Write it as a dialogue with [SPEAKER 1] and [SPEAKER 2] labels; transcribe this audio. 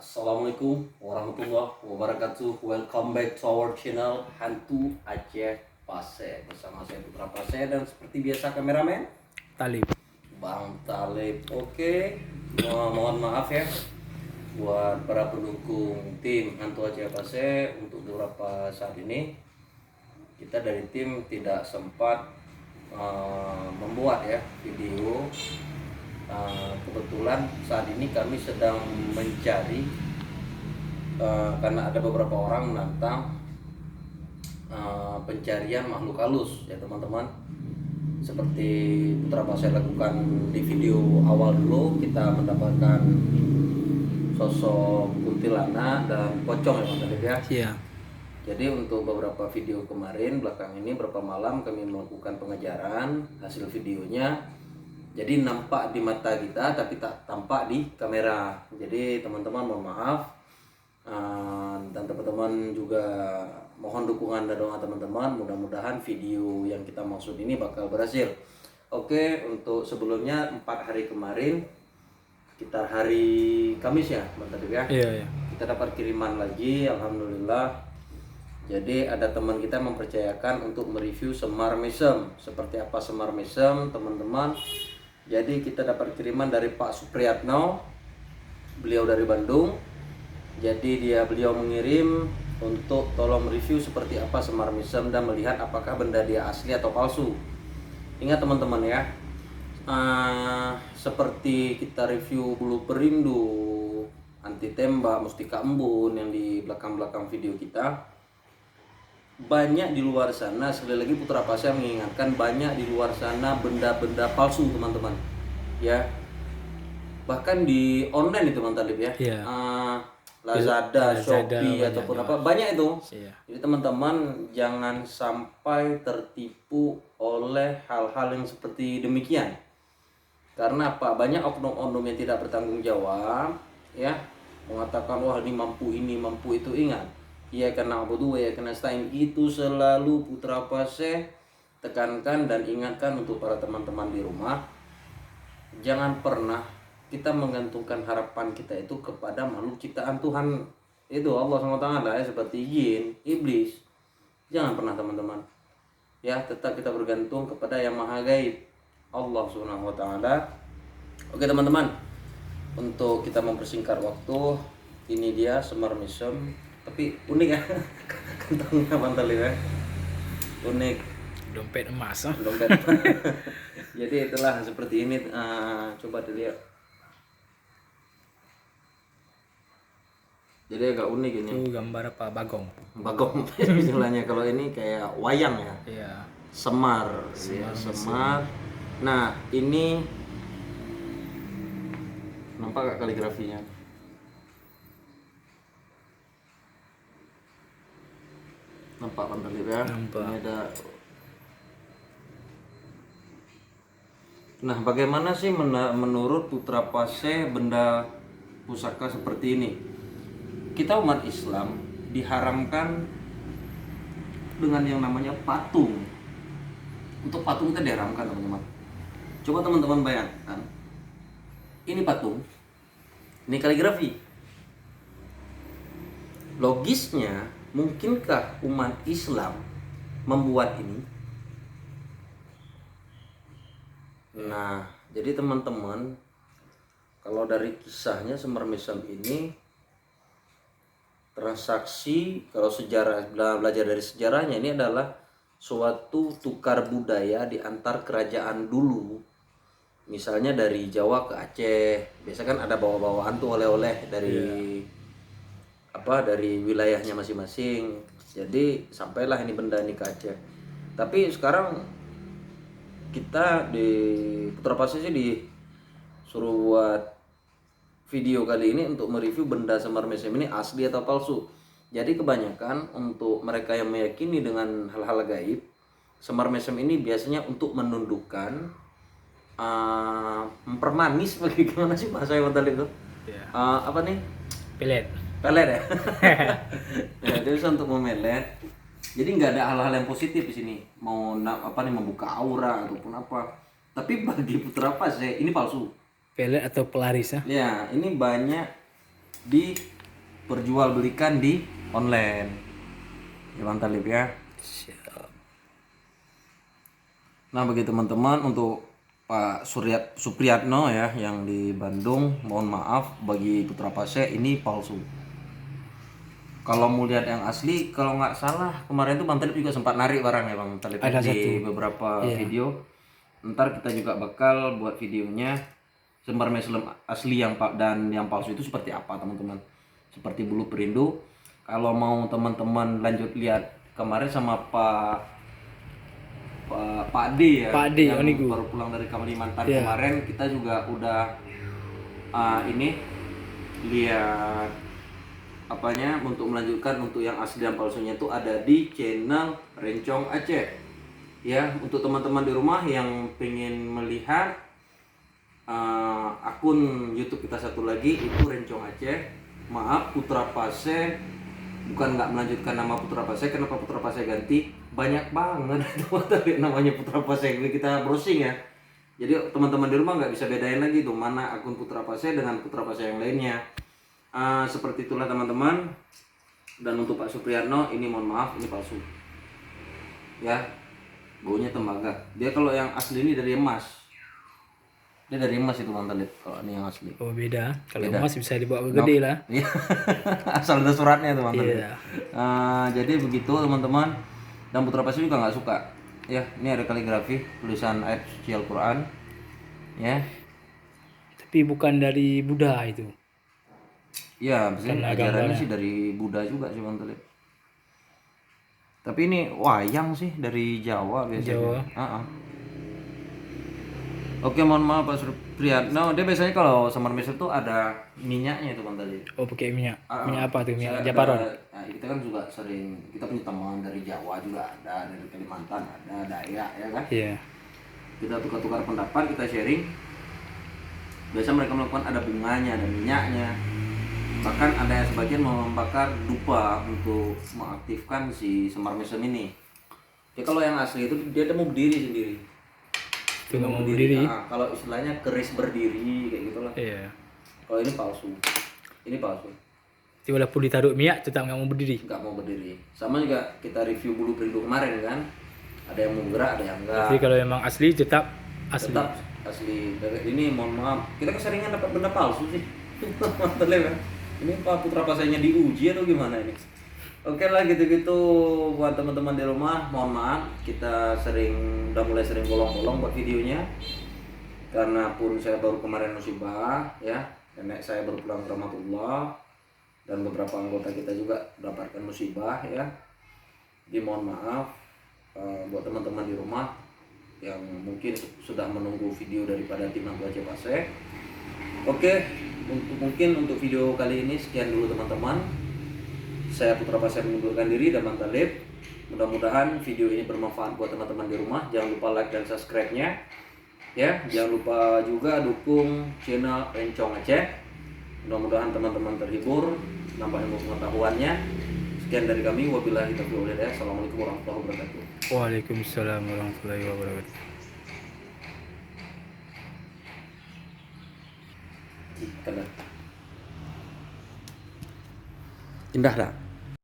[SPEAKER 1] Assalamualaikum warahmatullahi wabarakatuh. Welcome back to our channel Hantu Aceh Paseh. Bersama saya Putra Paseh dan seperti biasa kameramen
[SPEAKER 2] Talib.
[SPEAKER 1] Bang Talib. Oke, mohon maaf ya buat para pendukung tim Hantu Aceh Paseh. Untuk beberapa saat ini kita dari tim tidak sempat membuat ya video. Kebetulan saat ini kami sedang mencari karena ada beberapa orang menantang pencarian makhluk halus ya teman-teman. Seperti Putra Paseh lakukan di video awal dulu, kita mendapatkan sosok kuntilanak dan pocong ya teman-teman ya.
[SPEAKER 2] Iya.
[SPEAKER 1] Jadi untuk beberapa video kemarin belakang ini beberapa malam kami melakukan pengejaran, hasil videonya jadi nampak di mata kita tapi tak tampak di kamera. Jadi teman-teman mohon maaf, dan teman-teman juga mohon dukungan dan doa teman-teman. Mudah-mudahan video yang kita maksud ini bakal berhasil. Oke, untuk sebelumnya 4 hari kemarin, kita hari Kamis ya Bang Tadib ya.
[SPEAKER 2] Iya.
[SPEAKER 1] Kita dapat kiriman lagi, alhamdulillah. Jadi ada teman kita mempercayakan untuk mereview semar mesem. Seperti apa semar mesem teman-teman? Jadi kita dapat kiriman dari Pak Supriyatno, beliau dari Bandung. Jadi beliau mengirim untuk tolong review seperti apa semar mesem dan melihat apakah benda dia asli atau palsu. Ingat teman-teman ya, seperti kita review bulu perindu, anti tembak, mustika embun yang di belakang-belakang video kita. Banyak di luar sana, sekali lagi Putra Paseh mengingatkan, banyak di luar sana benda-benda palsu teman-teman ya, bahkan di online itu Bang Talib ya.
[SPEAKER 2] Iya.
[SPEAKER 1] Lazada, Shopee ataupun apa banyak itu.
[SPEAKER 2] Iya.
[SPEAKER 1] Jadi teman-teman jangan sampai tertipu oleh hal-hal yang seperti demikian. Karena apa? Banyak oknum-oknum yang tidak bertanggung jawab ya, mengatakan wah ini mampu itu. Ingat, ya karena abudu ya karena stain itu selalu Putra Paseh tekankan dan ingatkan untuk para teman-teman di rumah. Jangan pernah kita menggantungkan harapan kita itu kepada makhluk ciptaan Tuhan itu Allah SWT ya, seperti jin, iblis. Jangan pernah teman-teman ya, tetap kita bergantung kepada yang maha gaib, Allah SWT. Oke teman-teman, untuk kita mempersingkat waktu, ini dia semar mesem. Tapi unik ya kantongnya Bang Talib ya, unik,
[SPEAKER 2] Dompet emas.
[SPEAKER 1] dompet. Jadi itulah seperti ini. Coba dilihat, jadi agak unik ini.
[SPEAKER 2] Itu gambar apa? Bagong.
[SPEAKER 1] Bagong istilahnya. Kalau ini kayak wayang ya,
[SPEAKER 2] Iya.
[SPEAKER 1] semar ya, semar. Nah ini nampak gak kaligrafinya? Nampak Bang Talib ya?
[SPEAKER 2] Nampak.
[SPEAKER 1] Ini ada. Nah, bagaimana sih menurut Putra Paseh benda pusaka seperti ini? Kita umat Islam diharamkan dengan yang namanya patung. Untuk patung kita diharamkan teman-teman. Coba teman-teman bayangkan, ini patung, ini kaligrafi. Logisnya, mungkinkah umat Islam membuat ini? Nah, jadi teman-teman, kalau dari kisahnya semar mesem ini transaksi, kalau sejarah belajar dari sejarahnya, ini adalah suatu tukar budaya di antar kerajaan dulu. Misalnya dari Jawa ke Aceh, biasa kan ada bawa-bawaan tuh oleh-oleh dari dari wilayahnya masing-masing. Jadi sampailah ini benda ini ke Aceh. Tapi sekarang kita di Putra Paseh sih disuruh buat video kali ini untuk mereview benda semar mesem ini asli atau palsu. Jadi kebanyakan untuk mereka yang meyakini dengan hal-hal gaib, semar mesem ini biasanya untuk menundukkan, mempermanis, bagaimana sih bahasa yang tadi itu?
[SPEAKER 2] Iya.
[SPEAKER 1] Apa nih?
[SPEAKER 2] Pelet.
[SPEAKER 1] Pelet ya. Ya, itu bisa untuk memelet. Jadi nggak ada hal-hal yang positif di sini. Mau membuka aura ataupun apa. Tapi bagi Putra Paseh ini palsu.
[SPEAKER 2] Pelet atau pelaris ya?
[SPEAKER 1] Ya, ini banyak di diperjualbelikan di online. Ya mantap Lip ya.
[SPEAKER 2] Siap.
[SPEAKER 1] Nah bagi teman-teman untuk Pak Supriyatno ya yang di Bandung, mohon maaf bagi Putra Pasek ini palsu. Kalau mau lihat yang asli, kalau nggak salah kemarin tuh Bang Talib juga sempat narik barang ya Bang Talib ya,
[SPEAKER 2] Ada
[SPEAKER 1] di
[SPEAKER 2] satu.
[SPEAKER 1] beberapa
[SPEAKER 2] Iya.
[SPEAKER 1] video. Ntar kita juga bakal buat videonya sembar mesem asli yang dan yang palsu itu seperti apa teman-teman. Seperti bulu perindu. Kalau mau teman-teman lanjut lihat kemarin sama Pak D ya,
[SPEAKER 2] Pak D,
[SPEAKER 1] yang
[SPEAKER 2] Onigu.
[SPEAKER 1] baru pulang dari Kalimantan
[SPEAKER 2] Iya.
[SPEAKER 1] kemarin, kita juga udah ini lihat apanya untuk melanjutkan untuk yang asli dan palsunya itu ada di channel Rencong Aceh ya. Untuk teman-teman di rumah yang pengen melihat akun YouTube kita satu lagi itu Rencong Aceh. Maaf Putra Pasek bukan nggak melanjutkan nama Putra Pasek. Kenapa Putra Pasek ganti? Banyak banget teman-teman namanya Putra Pasek, kita browsing ya. Jadi teman-teman di rumah nggak bisa bedain lagi tuh mana akun Putra Pasek dengan Putra Pasek yang lainnya. Seperti itulah teman-teman. Dan untuk Pak Supriyatno ini mohon maaf ini palsu ya, baunya tembaga. Dia kalau yang asli ini dari emas, dia dari emas itu Bang Talib. Kalau ini yang asli
[SPEAKER 2] Oh beda. Kalau
[SPEAKER 1] Beda.
[SPEAKER 2] emas bisa dibawa ke gede lah.
[SPEAKER 1] Iya. Asal ada suratnya tuh Bang Talib.
[SPEAKER 2] Iya.
[SPEAKER 1] Jadi begitu teman-teman. Dan Putra Pasek juga nggak suka ya, ini ada kaligrafi tulisan ayat suci Al-Quran ya.
[SPEAKER 2] Tapi bukan dari Buddha itu.
[SPEAKER 1] Iya, biasanya ajarannya sih dari Buddha juga sih Bang Talib. Tapi ini wayang sih dari Jawa biasanya.
[SPEAKER 2] Jawa.
[SPEAKER 1] Oke, mohon maaf Pak Supriyatno. Dia biasanya kalau samar mesem tuh ada minyaknya itu Bang Talib.
[SPEAKER 2] Oh pakai minyak. Minyak apa tuh? Minyak
[SPEAKER 1] Saya
[SPEAKER 2] Japaron.
[SPEAKER 1] nah, kita kan juga sering, kita punya teman dari Jawa juga ada, dari Kalimantan ada, Dayak ya kan.
[SPEAKER 2] Iya.
[SPEAKER 1] Kita tukar-tukar pendapat, kita sharing. Biasa mereka melakukan ada bunganya, ada minyaknya. Bahkan ada yang sebagian membakar dupa untuk mengaktifkan si semar mesem ini. Ya kalau yang asli itu dia mau berdiri sendiri.
[SPEAKER 2] Itu nggak mau berdiri.
[SPEAKER 1] Kalau istilahnya keris berdiri kayak gitulah.
[SPEAKER 2] Iya.
[SPEAKER 1] Kalau ini palsu. Ini palsu.
[SPEAKER 2] Jadi walaupun ditaruh minyak tetap nggak mau berdiri.
[SPEAKER 1] Nggak mau berdiri. Sama juga kita review bulu perindu kemarin kan. Ada yang mau gerak, ada yang enggak.
[SPEAKER 2] Jadi kalau memang asli tetap asli.
[SPEAKER 1] Tetap asli. Ini mohon maaf, kita keseringan dapat benda palsu sih. Terlihat kan? Ini Pak Putra Paseknya diuji atau gimana ini? Oke lah gitu-gitu buat teman-teman di rumah, mohon maaf kita udah mulai sering bolong-bolong buat videonya. Karena pun saya baru kemarin musibah ya, nenek saya baru pulang ke rahmatullah dan beberapa anggota kita juga mendapatkan musibah ya. Jadi mohon maaf buat teman-teman di rumah yang mungkin sudah menunggu video daripada tim Nabu Aceh Pasek. Oke, mungkin untuk video kali ini sekian dulu teman-teman. Saya Putra Pasek mengundurkan diri dan Bang Talib. Mudah-mudahan video ini bermanfaat buat teman-teman di rumah. Jangan lupa like dan subscribe-nya. Ya, jangan lupa juga dukung channel Rencong Aceh. Mudah-mudahan teman-teman terhibur, nambah ilmu pengetahuannya. Sekian dari kami, wabillahi taufiq wal hidayah. Assalamualaikum warahmatullahi wabarakatuh.
[SPEAKER 2] Waalaikumsalam warahmatullahi wabarakatuh.
[SPEAKER 1] Indah dah.